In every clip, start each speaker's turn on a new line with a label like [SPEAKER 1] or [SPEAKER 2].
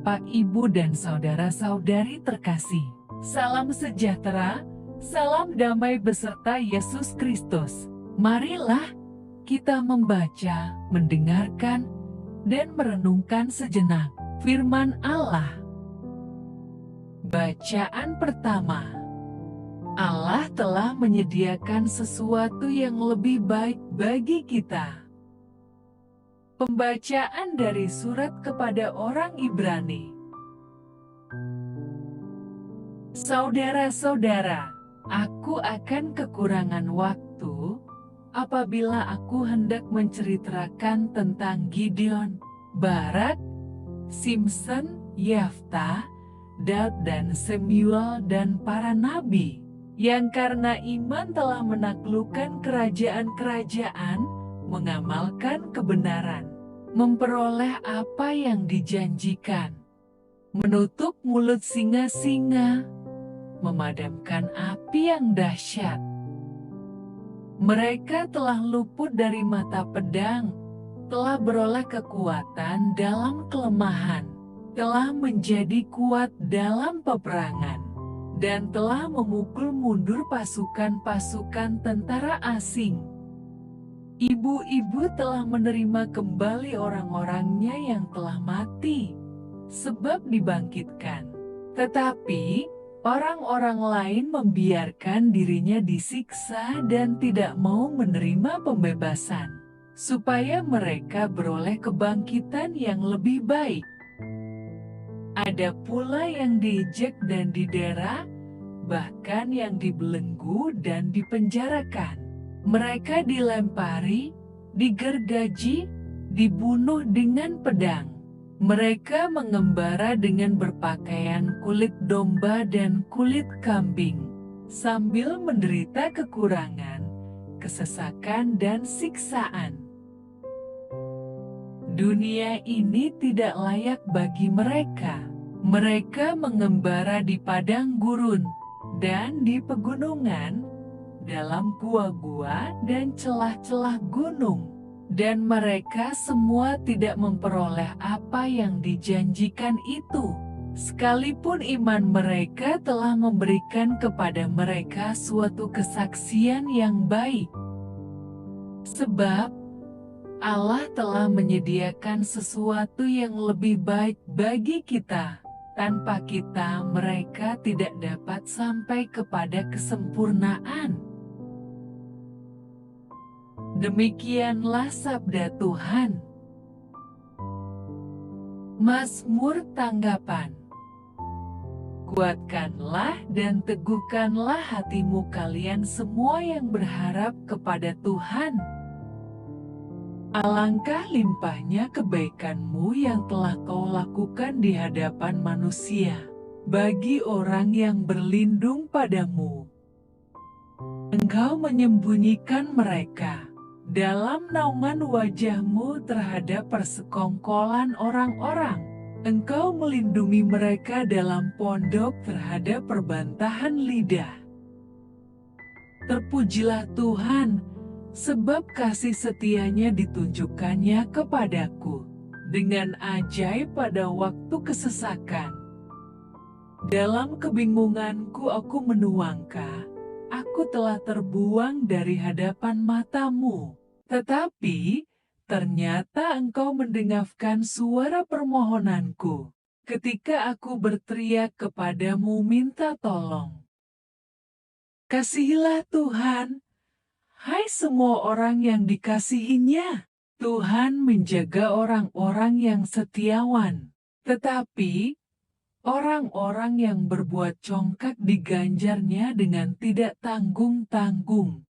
[SPEAKER 1] Bapak, Ibu, dan saudara-saudari terkasih. Salam sejahtera, salam damai beserta Yesus Kristus. Marilah kita membaca, mendengarkan, dan merenungkan sejenak firman Allah. Bacaan pertama. Allah telah menyediakan sesuatu yang lebih baik bagi kita. Pembacaan dari surat kepada orang Ibrani. Saudara-saudara, aku akan kekurangan waktu apabila aku hendak menceritakan tentang Gideon, Barak, Simson, Yefta, Daud dan Samuel dan para nabi, yang karena iman telah menaklukkan kerajaan-kerajaan, mengamalkan kebenaran, memperoleh apa yang dijanjikan, menutup mulut singa-singa, memadamkan api yang dahsyat. Mereka telah luput dari mata pedang, telah beroleh kekuatan dalam kelemahan, telah menjadi kuat dalam peperangan, dan telah memukul mundur pasukan-pasukan tentara asing. Ibu-ibu telah menerima kembali orang-orangnya yang telah mati, sebab dibangkitkan. Tetapi, orang-orang lain membiarkan dirinya disiksa dan tidak mau menerima pembebasan, supaya mereka beroleh kebangkitan yang lebih baik. Ada pula yang diejek dan didera, bahkan yang dibelenggu dan dipenjarakan. Mereka dilempari, digergaji, dibunuh dengan pedang. Mereka mengembara dengan berpakaian kulit domba dan kulit kambing, sambil menderita kekurangan, kesesakan dan siksaan. Dunia ini tidak layak bagi mereka. Mereka mengembara di padang gurun dan di pegunungan, dalam gua-gua dan celah-celah gunung, dan mereka semua tidak memperoleh apa yang dijanjikan itu, sekalipun iman mereka telah memberikan kepada mereka suatu kesaksian yang baik. Sebab Allah telah menyediakan sesuatu yang lebih baik bagi kita. Tanpa kita, mereka tidak dapat sampai kepada kesempurnaan. Demikianlah sabda Tuhan. Mazmur tanggapan. Kuatkanlah dan teguhkanlah hatimu kalian semua yang berharap kepada Tuhan. Alangkah limpahnya kebaikanmu yang telah kau lakukan di hadapan manusia, bagi orang yang berlindung padamu. Engkau menyembunyikan mereka dalam naungan wajahmu terhadap persekongkolan orang-orang. Engkau melindungi mereka dalam pondok terhadap perbantahan lidah. Terpujilah Tuhan, sebab kasih setianya ditunjukkannya kepadaku, dengan ajaib pada waktu kesesakan. Dalam kebingunganku aku menuangka, aku telah terbuang dari hadapan matamu. Tetapi, ternyata engkau mendengarkan suara permohonanku, ketika aku berteriak kepadamu minta tolong. Kasihilah Tuhan, hai semua orang yang dikasihinya. Tuhan menjaga orang-orang yang setiawan, tetapi orang-orang yang berbuat congkak diganjarnya dengan tidak tanggung-tanggung.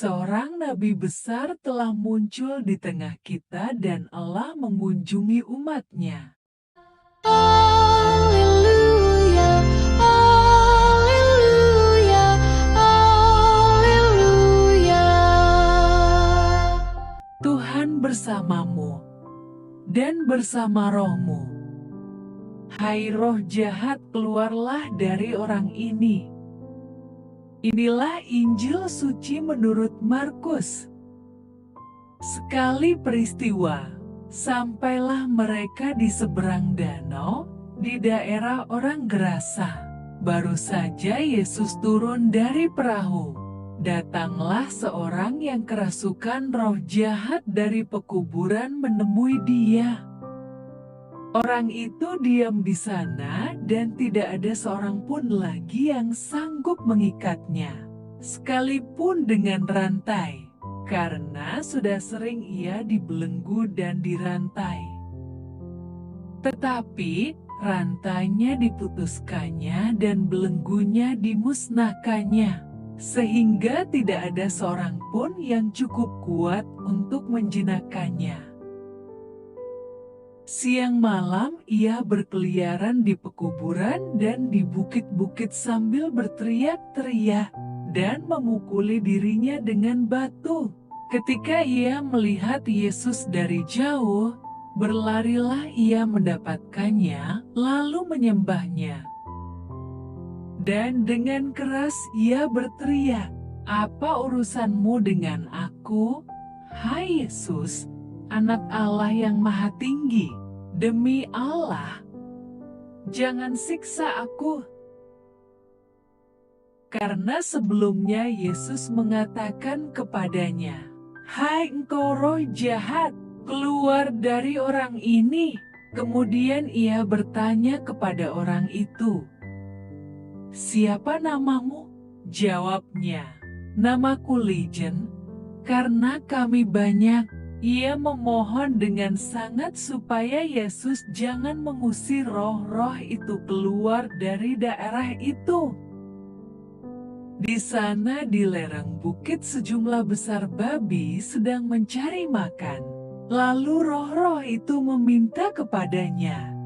[SPEAKER 1] Seorang nabi besar telah muncul di tengah kita dan Allah mengunjungi umatnya.
[SPEAKER 2] Haleluya, haleluya, haleluya.
[SPEAKER 1] bersamamu dan bersama rohmu. Hai roh jahat, keluarlah dari orang ini. Inilah Injil suci menurut Markus. Sekali peristiwa, sampailah mereka di seberang danau, di daerah orang Gerasa. Baru saja Yesus turun dari perahu. Datanglah seorang yang kerasukan roh jahat dari pekuburan menemui dia. Orang itu diam di sana dan tidak ada seorang pun lagi yang sanggup mengikatnya, sekalipun dengan rantai, karena sudah sering ia dibelenggu dan dirantai. Tetapi rantainya diputuskannya dan belenggunya dimusnahkannya, sehingga tidak ada seorang pun yang cukup kuat untuk menjinakkannya. Siang malam ia berkeliaran di pekuburan dan di bukit-bukit sambil berteriak-teriak dan memukuli dirinya dengan batu. Ketika ia melihat Yesus dari jauh, berlarilah ia mendapatkannya, lalu menyembahnya. Dan dengan keras ia berteriak, "Apa urusanmu dengan aku, hai Yesus, Anak Allah yang Maha Tinggi? Demi Allah, jangan siksa aku." Karena sebelumnya Yesus mengatakan kepadanya, "Hai engkau roh jahat, keluar dari orang ini." Kemudian ia bertanya kepada orang itu, "Siapa namamu?" Jawabnya, "Namaku Legion, karena kami banyak." Ia memohon dengan sangat supaya Yesus jangan mengusir roh-roh itu keluar dari daerah itu. Di sana di lereng bukit sejumlah besar babi sedang mencari makan. Lalu roh-roh itu meminta kepadanya.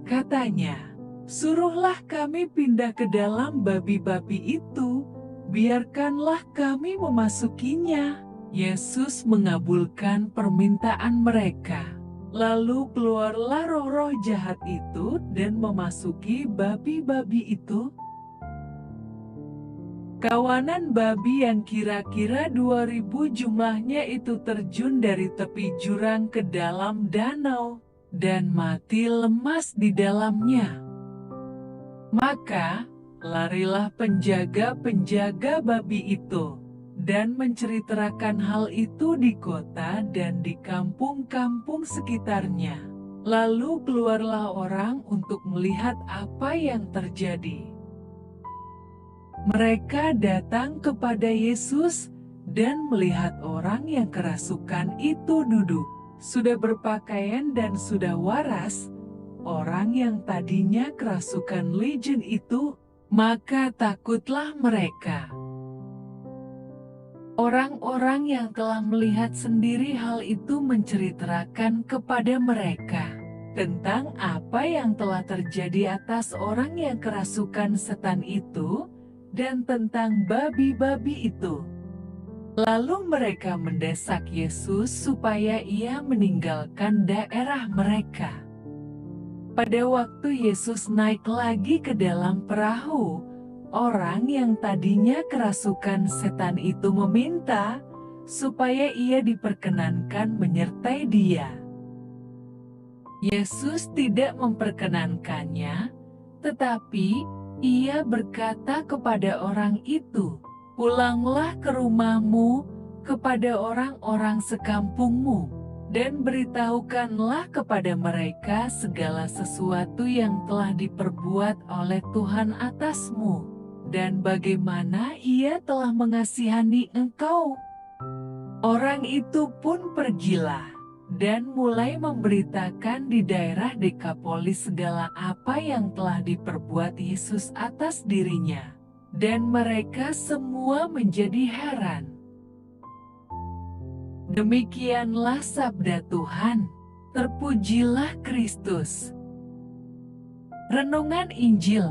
[SPEAKER 1] Katanya, "Suruhlah kami pindah ke dalam babi-babi itu, biarkanlah kami memasukinya." Yesus mengabulkan permintaan mereka. Lalu keluarlah roh-roh jahat itu dan memasuki babi-babi itu. Kawanan babi yang kira-kira 2000 jumlahnya itu terjun dari tepi jurang ke dalam danau dan mati lemas di dalamnya. Maka, larilah penjaga-penjaga babi itu dan menceritakan hal itu di kota dan di kampung-kampung sekitarnya. Lalu keluarlah orang untuk melihat apa yang terjadi. Mereka datang kepada Yesus dan melihat orang yang kerasukan itu duduk, sudah berpakaian dan sudah waras, orang yang tadinya kerasukan Legion itu, maka takutlah mereka. Orang-orang yang telah melihat sendiri hal itu menceritakan kepada mereka tentang apa yang telah terjadi atas orang yang kerasukan setan itu dan tentang babi-babi itu. Lalu mereka mendesak Yesus supaya ia meninggalkan daerah mereka. Pada waktu Yesus naik lagi ke dalam perahu, orang yang tadinya kerasukan setan itu meminta supaya ia diperkenankan menyertai dia. Yesus tidak memperkenankannya, tetapi ia berkata kepada orang itu, "Pulanglah ke rumahmu, kepada orang-orang sekampungmu, dan beritahukanlah kepada mereka segala sesuatu yang telah diperbuat oleh Tuhan atasmu, dan bagaimana ia telah mengasihani engkau." Orang itu pun pergilah dan mulai memberitakan di daerah Dekapolis segala apa yang telah diperbuat Yesus atas dirinya, dan mereka semua menjadi heran. Demikianlah sabda Tuhan. Terpujilah Kristus. Renungan Injil.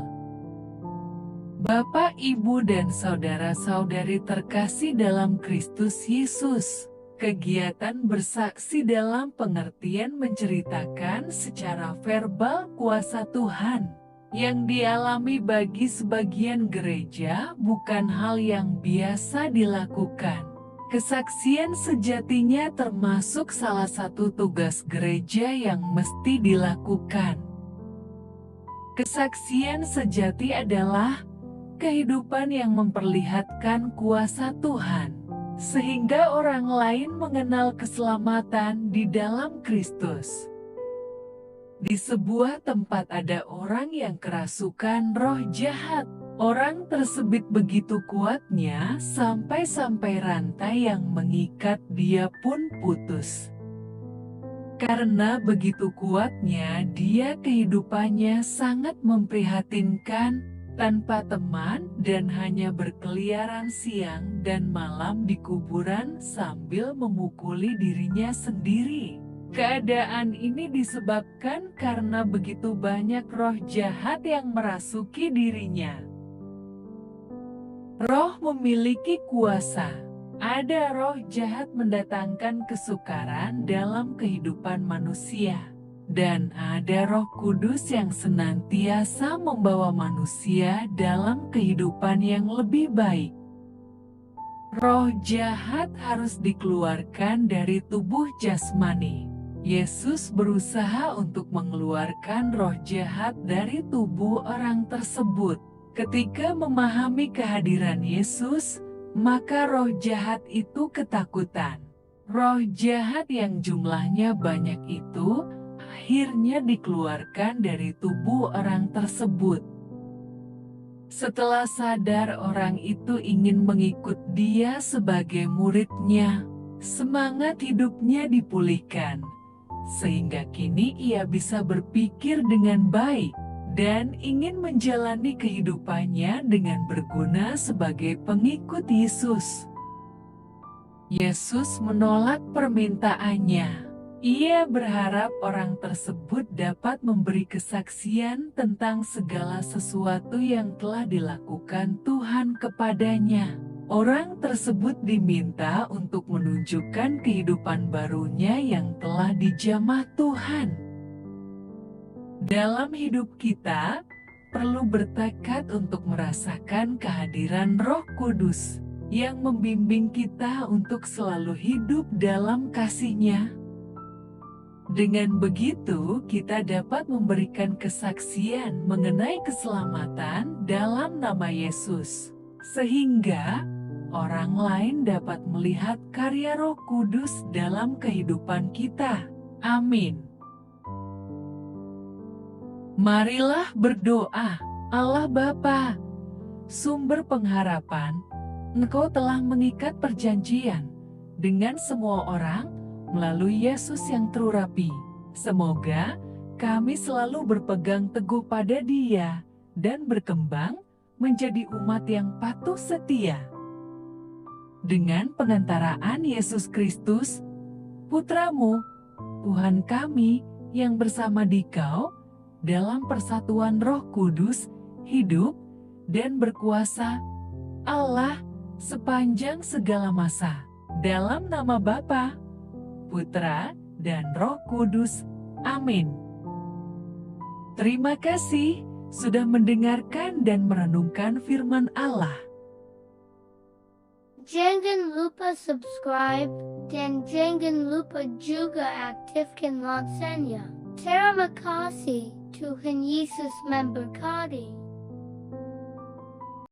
[SPEAKER 1] Bapak, Ibu, dan saudara-saudari terkasih dalam Kristus Yesus, Kegiatan bersaksi dalam pengertian menceritakan secara verbal kuasa Tuhan yang dialami bagi sebagian gereja bukan hal yang biasa dilakukan. Kesaksian sejatinya termasuk salah satu tugas gereja yang mesti dilakukan. Kesaksian sejati adalah kehidupan yang memperlihatkan kuasa Tuhan, sehingga orang lain mengenal keselamatan di dalam Kristus. Di sebuah tempat ada orang yang kerasukan roh jahat. Orang tersebut begitu kuatnya sampai-sampai rantai yang mengikat dia pun putus. Karena begitu kuatnya dia, kehidupannya sangat memprihatinkan, tanpa teman dan hanya berkeliaran siang dan malam di kuburan sambil memukuli dirinya sendiri. Keadaan ini disebabkan karena begitu banyak roh jahat yang merasuki dirinya. Roh memiliki kuasa. Ada roh jahat mendatangkan kesukaran dalam kehidupan manusia, dan ada Roh Kudus yang senantiasa membawa manusia dalam kehidupan yang lebih baik. Roh jahat harus dikeluarkan dari tubuh jasmani. Yesus berusaha untuk mengeluarkan roh jahat dari tubuh orang tersebut. Ketika memahami kehadiran Yesus, maka roh jahat itu ketakutan. Roh jahat yang jumlahnya banyak itu akhirnya dikeluarkan dari tubuh orang tersebut. Setelah sadar orang itu ingin mengikut dia sebagai muridnya, semangat hidupnya dipulihkan, sehingga kini ia bisa berpikir dengan baik dan ingin menjalani kehidupannya dengan berguna sebagai pengikut Yesus. Yesus menolak permintaannya. Ia berharap orang tersebut dapat memberi kesaksian tentang segala sesuatu yang telah dilakukan Tuhan kepadanya. Orang tersebut diminta untuk menunjukkan kehidupan barunya yang telah dijamah Tuhan. Dalam hidup kita, perlu bertekad untuk merasakan kehadiran Roh Kudus yang membimbing kita untuk selalu hidup dalam kasih-Nya. Dengan begitu, kita dapat memberikan kesaksian mengenai keselamatan dalam nama Yesus, sehingga orang lain dapat melihat karya Roh Kudus dalam kehidupan kita. Amin. Marilah berdoa. Allah Bapa, sumber pengharapan, Engkau telah mengikat perjanjian dengan semua orang melalui Yesus yang terurapi. Semoga kami selalu berpegang teguh pada Dia dan berkembang menjadi umat yang patuh setia. Dengan pengantaraan Yesus Kristus, Putra-Mu, Tuhan kami yang bersama Dikau, dalam persatuan Roh Kudus, hidup dan berkuasa Allah sepanjang segala masa. Dalam nama Bapa, Putra, dan Roh Kudus. Amin. Terima kasih sudah mendengarkan dan merenungkan firman Allah.
[SPEAKER 2] Jangan lupa subscribe dan jangan lupa juga aktifkan loncengnya. Terima kasih. Tuhan Yesus memberkati.